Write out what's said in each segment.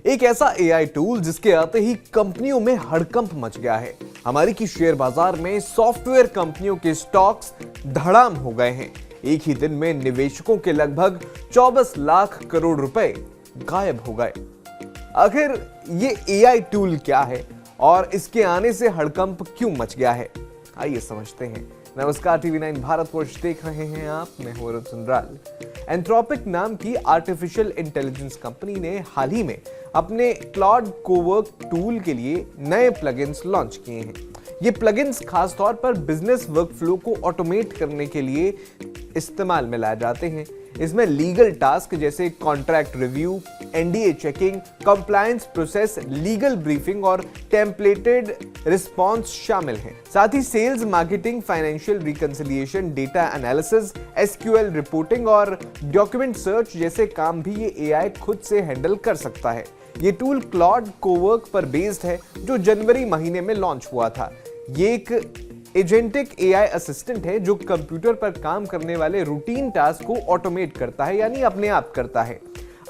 एक ऐसा AI tool जिसके आते ही कंपनियों में हड़कंप मच गया है। अमेरिकी शेयर बाजार में सॉफ्टवेयर कंपनियों के स्टॉक्स धड़ाम हो गए हैं। एक ही दिन में निवेशकों के लगभग 24 लाख करोड़ रुपए गायब हो गए। आखिर ये एआई टूल क्या है और इसके आने से हड़कंप क्यों मच गया है, आइए समझते हैं। नमस्कार, टीवी9 भारतवर्ष देख रहे हैं आप, मैं हूं अरुण सुंदराल। एंथ्रोपिक नाम की आर्टिफिशियल इंटेलिजेंस कंपनी ने हाल ही में अपने क्लॉड कोवर्क टूल के लिए नए प्लगइन्स लॉन्च किए हैं। ये प्लगइन्स खास तौर पर बिजनेस वर्कफ्लो को ऑटोमेट करने के लिए इस्तेमाल में लाए जाते हैं। इसमें लीगल टास्क जैसे contract review, NDA checking, compliance process, legal briefing और टेम्पलेटेड रिस्पांस शामिल हैं। साथ ही sales, marketing, financial reconciliation, data analysis, SQL reporting और डॉक्यूमेंट सर्च जैसे काम भी ये एआई खुद से हैंडल कर सकता है। ये टूल क्लॉड कोवर्क पर बेस्ड है, जो जनवरी महीने में लॉन्च हुआ था। ये एक एजेंटिक एआई असिस्टेंट है जो कंप्यूटर पर काम करने वाले रूटीन टास्क को ऑटोमेट करता है, यानी अपने आप करता है।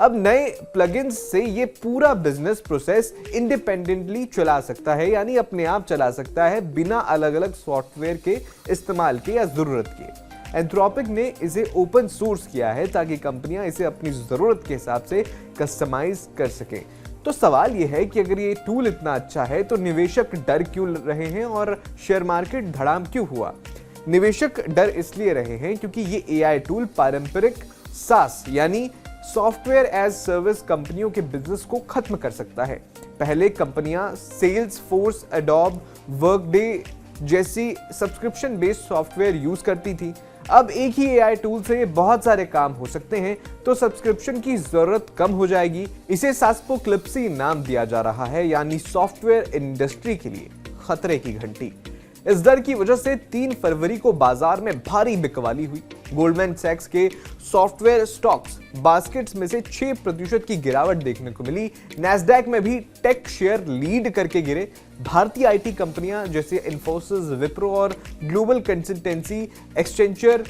अब नए प्लगइन्स से ये पूरा बिजनेस प्रोसेस इंडिपेंडेंटली चला सकता है, यानी अपने आप चला सकता है बिना अलग अलग सॉफ्टवेयर के इस्तेमाल के या जरूरत के। एंथ्रोपिक ने इसे ओपन सोर्स किया है ताकि कंपनियां इसे अपनी जरूरत के हिसाब से कस्टमाइज कर सकें। तो सवाल यह है कि अगर ये टूल इतना अच्छा है तो निवेशक डर क्यों रहे हैं और शेयर मार्केट धड़ाम क्यों हुआ? निवेशक डर इसलिए रहे हैं क्योंकि ये एआई टूल पारंपरिक सास यानी सॉफ्टवेयर एज सर्विस कंपनियों के बिजनेस को खत्म कर सकता है। पहले कंपनियां सेल्स फोर्स, एडोब, वर्कडे जैसी सब्सक्रिप्शन बेस्ड सॉफ्टवेयर यूज करती थी। अब एक ही एआई टूल से बहुत सारे काम हो सकते हैं, तो सब्सक्रिप्शन की जरूरत कम हो जाएगी। इसे सास्पोक्लिप्सी नाम दिया जा रहा है, यानी सॉफ्टवेयर इंडस्ट्री के लिए खतरे की घंटी। इस डर की वजह से 3 फरवरी को बाजार में भारी बिकवाली हुई। गोल्डमैन सैक्स के सॉफ्टवेयर स्टॉक्स बास्केट्स में से 6% की गिरावट देखने को मिली। नैस्डैक में भी टेक शेयर लीड करके गिरे। भारतीय आईटी कंपनियां जैसे इन्फोसिस, विप्रो और ग्लोबल कंसल्टेंसी एक्सचेंजर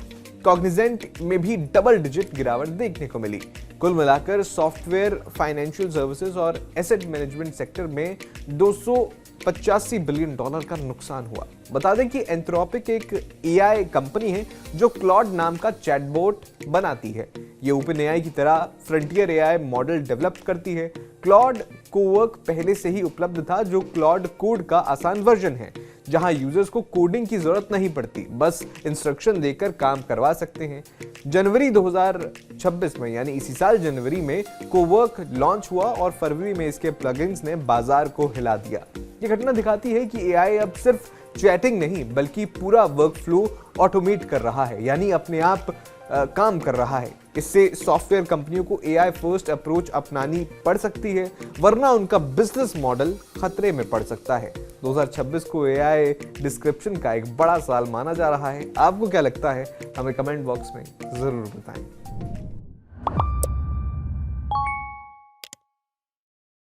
कॉग्निजेंट में भी डबल डिजिट गिरावट देखने को मिली। कुल मिलाकर सॉफ्टवेयर, फाइनेंशियल सर्विसेज और एसेट मैनेजमेंट सेक्टर में 285 बिलियन डॉलर का नुकसान हुआ। बता दें कि एंथ्रोपिक एक एआई कंपनी है जो क्लॉड नाम का चैटबॉट बनाती है। ये ओपन एआई की तरह फ्रंटियर एआई मॉडल डेवलप करती है। क्लॉड कोवर्क पहले से ही उपलब्ध था, जो क्लॉड कोड का आसान वर्जन है, जहां यूजर्स को कोडिंग की जरूरत नहीं पड़ती, बस इंस्ट्रक्शन देकर काम करवा सकते हैं। जनवरी 2026 में, यानी इसी साल जनवरी में कोवर्क लॉन्च हुआ और फरवरी में इसके प्लगइन्स ने बाजार को हिला दिया। ये घटना दिखाती है कि एआई अब सिर्फ चैटिंग नहीं बल्कि पूरा वर्कफ्लो ऑटोमेट कर रहा है, यानी अपने आप काम कर रहा है। इससे सॉफ्टवेयर कंपनियों को एआई फर्स्ट अप्रोच अपनानी पड़ सकती है, वरना उनका बिजनेस मॉडल खतरे में पड़ सकता है। 2026 को एआई डिस्क्रिप्शन का एक बड़ा साल माना जा रहा है। आपको क्या लगता है? हमें कमेंट बॉक्स में जरूर बताएं।